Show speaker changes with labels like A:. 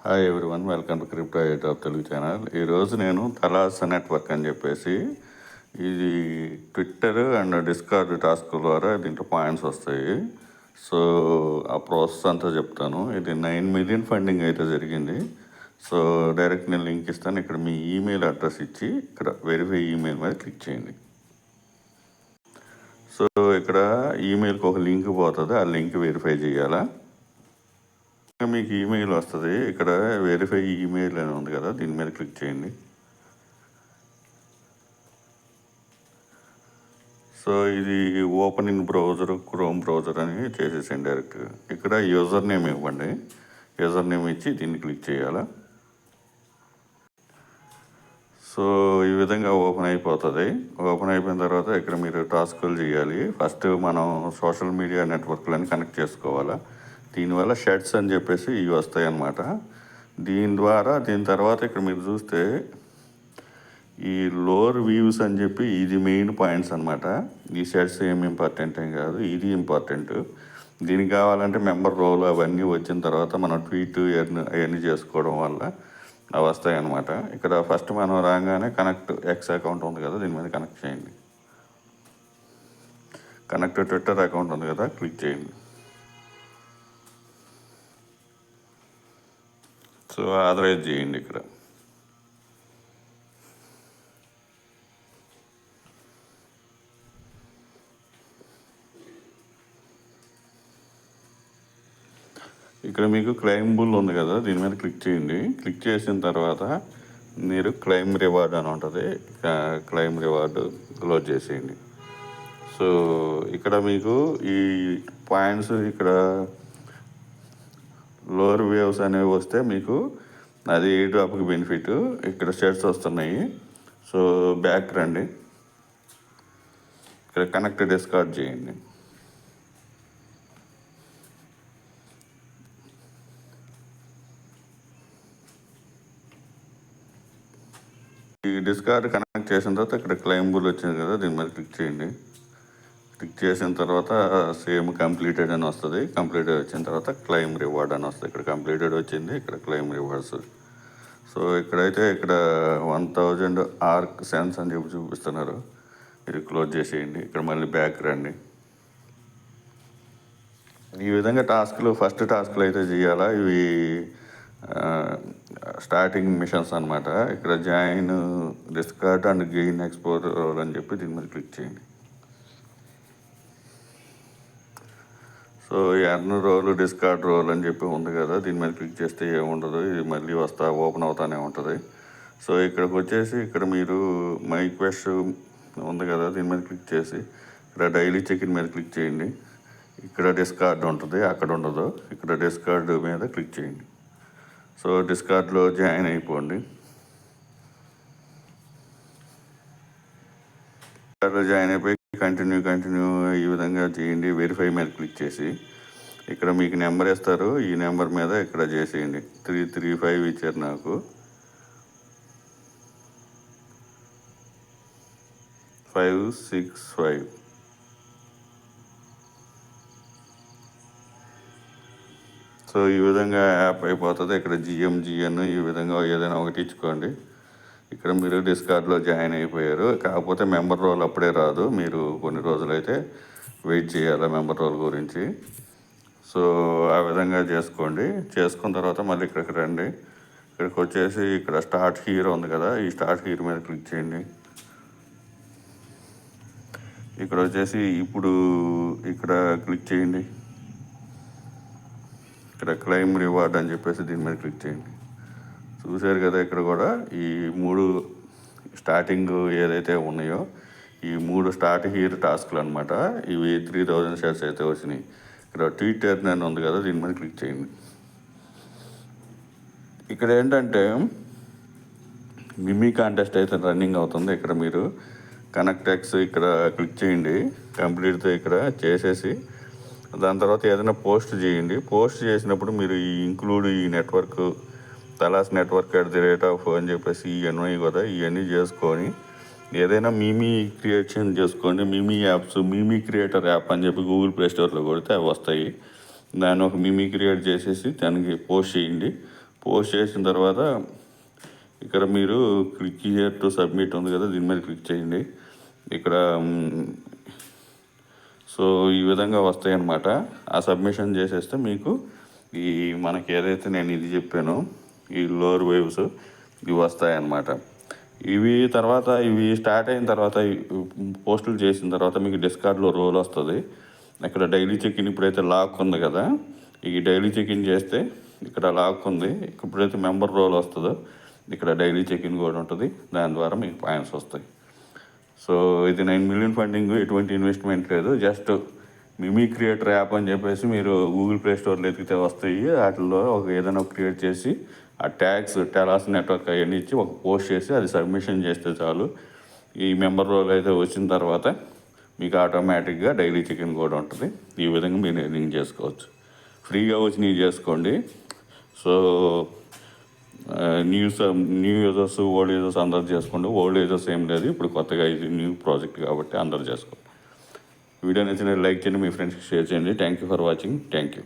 A: Hi everyone, welcome to crypto eight of Telugu channel. ఈరోజు నేను Talace network అని చెప్పేసి ఇది ట్విట్టర్ అండ్ డిస్కార్డ్ టాస్క్ ద్వారా దీంట్లో పాయింట్స్ వస్తాయి. సో ఆ ప్రాసెస్ అంతా చెప్తాను. ఇది 9 మిలియన్ ఫండింగ్ అయితే జరిగింది. సో డైరెక్ట్ నేను లింక్ ఇస్తాను. ఇక్కడ మీ ఈమెయిల్ అడ్రస్ ఇచ్చి ఇక్కడ వెరిఫై ఈమెయిల్ మీద క్లిక్ చేయండి. సో ఇక్కడ ఈమెయిల్కి ఒక లింక్ పోతుంది, ఆ లింక్ వెరిఫై చేయాలా. మీకు ఈమెయిల్ వస్తుంది. ఇక్కడ వెరిఫై ఈమెయిల్ అని ఉంది కదా, దీని మీద క్లిక్ చేయండి. సో ఇది open in browser, chrome browser అని చేసేసండి డైరెక్ట్. ఇక్కడ యూజర్ నేమ్ ఇవ్వండి. యూజర్ నేమ్ ఇచ్చి దీన్ని క్లిక్ చేయాలా. సో ఈ విధంగా ఓపెన్ అయిపోతుంది. ఓపెన్ అయిపోయిన తర్వాత ఇక్కడ మీరు టాస్కులు చేయాలి. ఫస్ట్ మనం సోషల్ మీడియా నెట్వర్క్లని కనెక్ట్ చేసుకోవాలా. దీనివల్ల షర్ట్స్ అని చెప్పేసి ఇవి వస్తాయి అన్నమాట. దీని తర్వాత ఇక్కడ మీరు చూస్తే ఈ లోవర్ వ్యూస్ అని చెప్పి ఇది మెయిన్ పాయింట్స్ అనమాట. ఈ షర్ట్స్ ఏమి ఇంపార్టెంట్ ఏం కాదు, ఇది ఇంపార్టెంట్. దీనికి కావాలంటే మెంబర్ రోల్ అవన్నీ వచ్చిన తర్వాత మనం ట్వీట్ అవన్నీ చేసుకోవడం వల్ల అవి వస్తాయి అన్నమాట. ఇక్కడ ఫస్ట్ మనం రాగానే కనెక్ట్ ఎక్స్ అకౌంట్ ఉంది కదా, దీని మీద కనెక్ట్ చేయండి. కనెక్ట్ ట్విట్టర్ అకౌంట్ ఉంది కదా, క్లిక్ చేయండి. సో ఆథరైజ్ చేయండి. ఇక్కడ మీకు క్లెయిమ్ బుల్ ఉంది కదా, దీని మీద క్లిక్ చేయండి. క్లిక్ చేసిన తర్వాత మీరు క్లెయిమ్ రివార్డ్ అని ఉంటుంది, క్లెయిమ్ రివార్డు క్లోజ్ చేసేయండి. సో ఇక్కడ మీకు ఈ పాయింట్స్ ఇక్కడ లోవర్ వేవ్స్ అనేవి వస్తే మీకు అది ఏ డ్రాప్కి బెనిఫిట్. ఇక్కడ షర్ట్స్ వస్తున్నాయి. సో బ్యాక్ రండి. ఇక్కడ కనెక్ట్ డిస్కార్డ్ చేయండి. ఈ డిస్కార్డ్ కనెక్ట్ చేసిన తర్వాత ఇక్కడ క్లెయిమ్ బుల్ వచ్చింది కదా, దీని మీద క్లిక్ చేయండి. క్లిక్ చేసిన తర్వాత సేమ్ కంప్లీటెడ్ అని వస్తుంది. కంప్లీటెడ్ వచ్చిన తర్వాత క్లెయిమ్ రివార్డ్ అని వస్తుంది. ఇక్కడ కంప్లీటెడ్ వచ్చింది, ఇక్కడ క్లెయిమ్ రివార్డ్స్. సో ఇక్కడైతే ఇక్కడ 1000 ఆర్క్ సెన్స్ అని చెప్పి చూపిస్తున్నారు. ఇది క్లోజ్ చేసేయండి. ఇక్కడ మళ్ళీ బ్యాక్ రండి. ఈ విధంగా ఫస్ట్ టాస్క్లు అయితే చేయాలా. ఇవి స్టార్టింగ్ మిషన్స్ అనమాట. ఇక్కడ join discord and gain explorer role అని చెప్పి దీని మీద క్లిక్ చేయండి. So earn role discord role అని చెప్పి ఉంది కదా, దీని మీద క్లిక్ చేస్తే ఏముండదు, ఇది మళ్ళీ ఓపెన్ అవుతానే ఉంటుంది. సో ఇక్కడికి వచ్చేసి ఇక్కడ మీరు మై క్వెస్ట్ ఉంది కదా, దీని మీద క్లిక్ చేసి ఇక్కడ డైలీ చెక్-ఇన్ మీద క్లిక్ చేయండి. ఇక్కడ డిస్కార్డ్ ఉంటుంది, అక్కడ ఉండదు. ఇక్కడ డిస్కార్డ్ మీద క్లిక్ చేయండి. సో డిస్కార్డ్లో జాయిన్ అయిపోండి. డిస్కార్డ్లో జాయిన్ అయిపోయి కంటిన్యూ ఈ విధంగా చేయండి. వెరిఫై మీద క్లిక్ చేసి ఇక్కడ మీకు నెంబర్ ఇస్తారు. ఈ నెంబర్ మీద ఇక్కడ చేసేయండి. 335 ఇచ్చారు నాకు. 565. సో ఈ విధంగా యాప్ అయిపోతుంది. ఇక్కడ జిఎన్ ఈ విధంగా ఏదైనా ఒకటి ఇచ్చుకోండి. ఇక్కడ మీరు డిస్కార్డ్లో జాయిన్ అయిపోయారు. కాకపోతే మెంబర్ రోల్ అప్పుడే రాదు, మీరు కొన్ని రోజులైతే వెయిట్ చేయాలి మెంబర్ రోల్ గురించి. సో ఆ విధంగా చేసుకోండి. చేసుకున్న తర్వాత మళ్ళీ ఇక్కడికి రండి. ఇక్కడికి వచ్చేసి ఇక్కడ స్టార్ట్ హీరో ఉంది కదా, ఈ స్టార్ట్ హీరో మీద క్లిక్ చేయండి. ఇక్కడ వచ్చేసి ఇప్పుడు ఇక్కడ క్లిక్ చేయండి. ఇక్కడ క్లెయిమ్ రివార్డ్ అని చెప్పేసి దీని మీద క్లిక్ చేయండి. చూశారు కదా, ఇక్కడ కూడా ఈ 3 స్టార్టింగ్ ఏదైతే ఉన్నాయో ఈ 3 స్టార్ట్ హీరో టాస్క్లు అనమాట. ఇవి 3000 షేర్స్ అయితే వచ్చినాయి. ఇక్కడ ట్విట్టర్ అని ఉంది కదా, దీని మీద క్లిక్ చేయండి. ఇక్కడ ఏంటంటే మిమీ కాంటెస్ట్ అయితే రన్నింగ్ అవుతుంది. ఇక్కడ మీరు కనెక్ట్ ఎక్స్ ఇక్కడ క్లిక్ చేయండి. కంప్లీట్తో ఇక్కడ చేసేసి దాని తర్వాత ఏదైనా పోస్ట్ చేయండి. పోస్ట్ చేసినప్పుడు మీరు ఈ నెట్వర్క్ తలాస్ నెట్వర్క్ @ అని చెప్పేసి ఇవన్నీ కదా, ఇవన్నీ చేసుకొని ఏదైనా మిమీ క్రియేషన్ చేసుకోండి. మిమీ యాప్స్, మిమీ క్రియేటర్ యాప్ అని చెప్పి గూగుల్ ప్లే స్టోర్లో కొడితే అవి వస్తాయి. దాన్ని ఒక మిమీ క్రియేట్ చేసేసి దానికి పోస్ట్ చేయండి. పోస్ట్ చేసిన తర్వాత ఇక్కడ మీరు క్లిక్ హియర్ టు సబ్మిట్ ఉంది కదా, దీని మీద క్లిక్ చేయండి. ఇక్కడ సో ఈ విధంగా వస్తాయి అన్నమాట. ఆ సబ్మిషన్ చేసేస్తే మీకు ఈ మనకి ఏదైతే నేను ఇది చెప్పానో ఈ లోవర్ వేవ్స్ ఇవి వస్తాయన్నమాట. ఇవి స్టార్ట్ అయిన తర్వాత పోస్టులు చేసిన తర్వాత మీకు డిస్కార్డ్లో రోల్ వస్తుంది. ఇక్కడ డైలీ చెక్-ఇన్ ఇప్పుడైతే లాక్ ఉంది కదా, ఈ డైలీ చెక్-ఇన్ చేస్తే ఇక్కడ లాక్ ఉంది. ఇప్పుడైతే మెంబర్ రోల్ వస్తుందో ఇక్కడ డైలీ చెక్-ఇన్ కూడా ఉంటుంది. దాని ద్వారా మీకు పాయింట్స్ వస్తాయి. సో ఇది 9 million ఫండింగ్, ఎటువంటి ఇన్వెస్ట్మెంట్ లేదు. జస్ట్ మిమీ క్రియేటర్ యాప్ అని చెప్పేసి మీరు గూగుల్ ప్లే స్టోర్లో ఎతికితే వస్తాయి. వాటిల్లో ఏదైనా క్రియేట్ చేసి ఆ ట్యాగ్స్ టెలాస్ నెట్వర్క్ అవన్నీ ఇచ్చి ఒక పోస్ట్ చేసి అది సబ్మిషన్ చేస్తే చాలు. ఈ మెంబర్ రోల్ అయితే వచ్చిన తర్వాత మీకు ఆటోమేటిక్గా డైలీ చెక్-ఇన్ కూడా ఉంటుంది. ఈ విధంగా మీరు ఎర్నింగ్ చేసుకోవచ్చు. ఫ్రీగా వచ్చినవి చేసుకోండి. So new users, old users అందరు చేసుకోండి. ఓల్డ్ యూజర్స్ ఏం లేదు, ఇప్పుడు కొత్తగా ఇది న్యూ ప్రాజెక్ట్ కాబట్టి అందరు చేసుకోండి. వీడియో నచ్చినట్టు లైక్ చేయండి, మీ ఫ్రెండ్స్కి షేర్ చేయండి. Thank you for watching. Thank you.